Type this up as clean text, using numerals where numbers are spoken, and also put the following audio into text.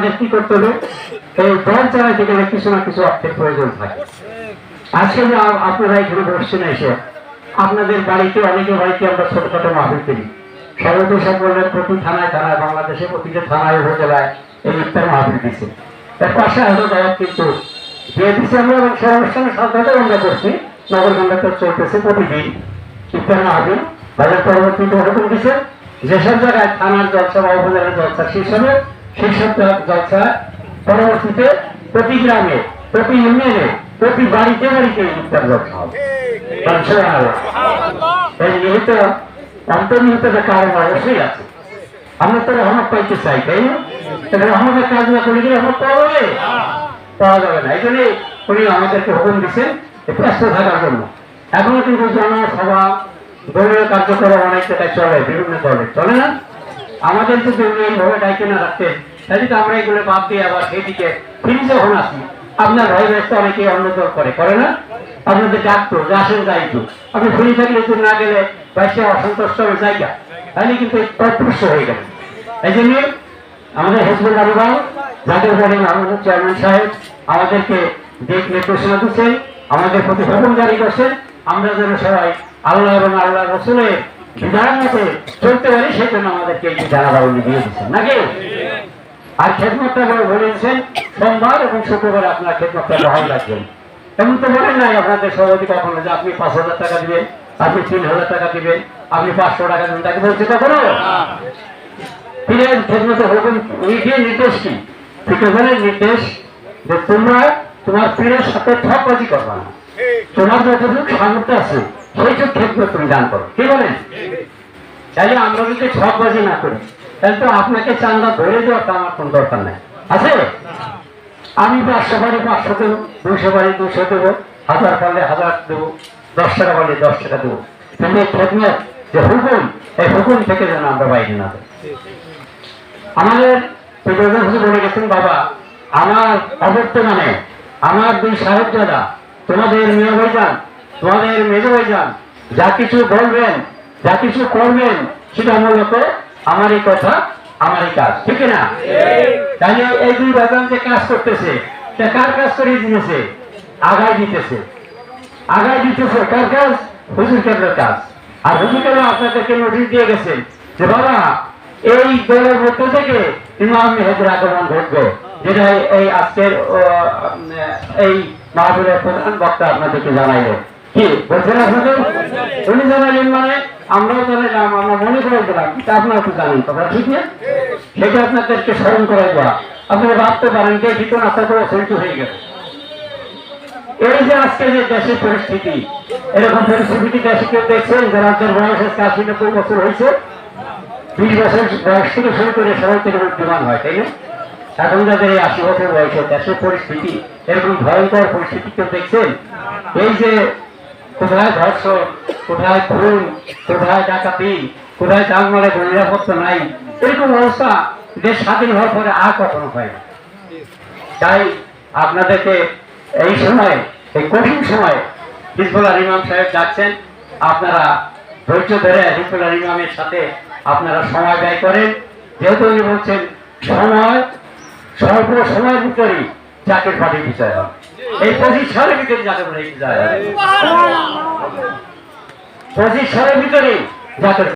আমাদের কি করতে হবে, এই দল চালাইতে গেলে কিছু না কিছু অর্থের প্রয়োজন থাকে। আজকে যে আপনারা এখানে বসছেন এসে, আপনাদের বাড়িতে অনেকের বাড়িতে আমরা ছোটখাটো মাহফিল করি। সর্বদেশ বললেন প্রতি থানায় থানায়, বাংলাদেশে প্রতিটা থানায় উপজেলায় এই ইফতার মাহফিল দিচ্ছে। তার পাশে আরো দাওয়াত কিন্তু দিয়ে দিচ্ছে আমরা, এবং সে অনুষ্ঠানের সাথে আমরা করছি। নগর গঙ্গাতে চলতেছে প্রতিদিন ইফতার মাহফিল। বাজার পরবর্তীতে হুকুম দিচ্ছে যেসব জায়গায় থানার জলসা বা উপজেলার জলসা শেষ হবে, সেই সব জলসা পরবর্তীতে প্রতি গ্রামে, প্রতি ইউনিয়নে, প্রতি বাড়িতে বাড়িতে ইফতার জলসা হবে। এই নিহিত অন্তর্নিহিত কারণ অবশ্যই আছে। আমরা তো রহমত পাইতে চাই, তাই না? রহমতের কাজ না করলে কি রহমত পাওয়া যাবে না। এই জন্য উনি আমাদেরকে হুকুম দিচ্ছেন ব্যস্ত থাকার জন্য। এখনো কিন্তু জনসভা, দলীয় কার্যক্রম অনেক জায়গায় চলে, বিভিন্ন দলে চলে না। আমাদের তো এইভাবে ডাইকে না রাখতেন, তাই তো আমরা এগুলো বাদ দিয়ে আবার সেদিকে ফিরে যখন আসি, আপনার ভয় ব্যস্ত অনেকে অন্য দল করে না? আপনাদের ডাকতো যে আসেন যাইতো, আপনি ফিরে থাকলে তো না গেলে বাইশে অসন্তুষ্ট হবে জায়গা, তাহলে কিন্তু অস্পৃশ্য হয়ে গেল। এই জন্য আমাদের হিজবুল আলম যাদের বলেন আমাদের চেয়ারম্যান সাহেব আমাদেরকে দিক নির্দেশনা দিচ্ছেন, আমাদের প্রতি হুকুম জারি করছেন, আমরা যেন সবাই আল্লাহ এবং আল্লাহ রসুলের বিধান মতে চলতে পারি, সেই জন্য আমাদেরকে একটি জানাবাউলি দিয়ে দিচ্ছেন নাকি। আর খেদমতটা বলেছেন সোমবার এবং শুক্রবার আপনার খেদমতটা বহাল রাখবেন। এমন তো বলেন নাই আপনাদের সভাপতি কখনো যে আপনি 5,000 টাকা দিবেন, আপনি 3,000 টাকা দিবেন, আপনি 500 টাকা দিবেন, তাকে বলছে কখনো? পীরের খেদমতে হুকুম নির্দেশ কি? ফিকহের নির্দেশ যে তোমরা তোমার পীরের সাথে ঠকবাজি করবা না, তোমার যতটুকু সামর্থ্য আছে সেইটুকু খেদমত তুমি দান করো। কি বলেন? তাহলে আমরা যদি ঠকবাজি না করি, তাহলে তো আপনাকে চান্দা ধরে দেওয়াটা আমার কোন দরকার নাই, আছে? আমি 500 বাড়ি 500 দেবো, 200 বাড়ি 200 দেবো, 1000 পারলে 1000 দেবো, 10 টাকা পারলে 10 টাকা দেবো। কিন্তু এই খেদমত যে হুকুম, এই হুকুম থেকে যেন আমরা বাইরে না দেবো। আমাদের বলে গেছেন, বাবা আমার অবর্তমানে আমার 2 সাহেবজাদা, তোমাদের মেয়ে ভাইজান, তোমাদের মেজো ভাইজান যা কিছু বলবেন, যা কিছু করবেন, সেটা মূলত আমারই কথা, আমারই কাজ, ঠিক না? তাহলে এই 2 ভাইজান যে কাজ করতেছে, সে কার কাজ করে দিতেছে? আগায় দিতেছে কার কাজ? হুজুর কেবলার কাজ। আর হুজুর কেবলা আপনাদেরকে নোটিশ দিয়ে গেছেন যে বাবা এই দলের মধ্য থেকে ইমাম মেহেদির আগমন ঘটবে, যেটা এই আজকের এই মাহফিলের প্রধান বক্তা আপনাদেরকে জানাইলেন। কি বলছেন আপনাদের? উনি জানাইলেন মানে আমরাও জানাইলাম, আমরা মনে করে দিলাম, কিন্তু আপনারা তো জানেন কথা, ঠিক না? সেটা আপনাদেরকে স্মরণ করাই দেওয়া। আপনারা ভাবতে পারেন যে ভিতর আশা করে সহিত হয়ে গেছে। এই যে আজকে যে দেশের পরিস্থিতি, এরকম পরিস্থিতি দেশে কেউ দেখছেন যে রাজ্যের বয়স 80-90 বছর হয়েছে, 20 বছর বয়স থেকে শুরু করে সবাই থেকে বিমান হয়, তাই না? এখন যাদের এই 80 বছর বয়সে দেশের পরিস্থিতি, এরকম ভয়ঙ্কর পরিস্থিতি কেউ দেখছেন? এই যে কোথায় ধর্ষণ, কোথায় খুন, কোথায় ডাকাতি, কোথায় জানমালে নিরাপত্তা নাই, এরকম অবস্থা দেশ স্বাধীন হওয়ার পরে আর কখনো হয় না। তাই আপনাদেরকে এই সময়, এই কঠিন সময় হিজবুল্লাহ ইমাম সাহেব যাচ্ছেন, আপনারা ধৈর্য ধরে হিজবুল্লাহ ইমামের সাথে আপনারা সময় ব্যয় করেন। যেহেতু উনি বলছেন স্বল্প সময়ের ভিতরেই জাকের পার্টি বিচার হয়, এই 25 সালের ভিতরে জাকের পার্টি বিচার হয়, 25 সালের ভিতরে জাকের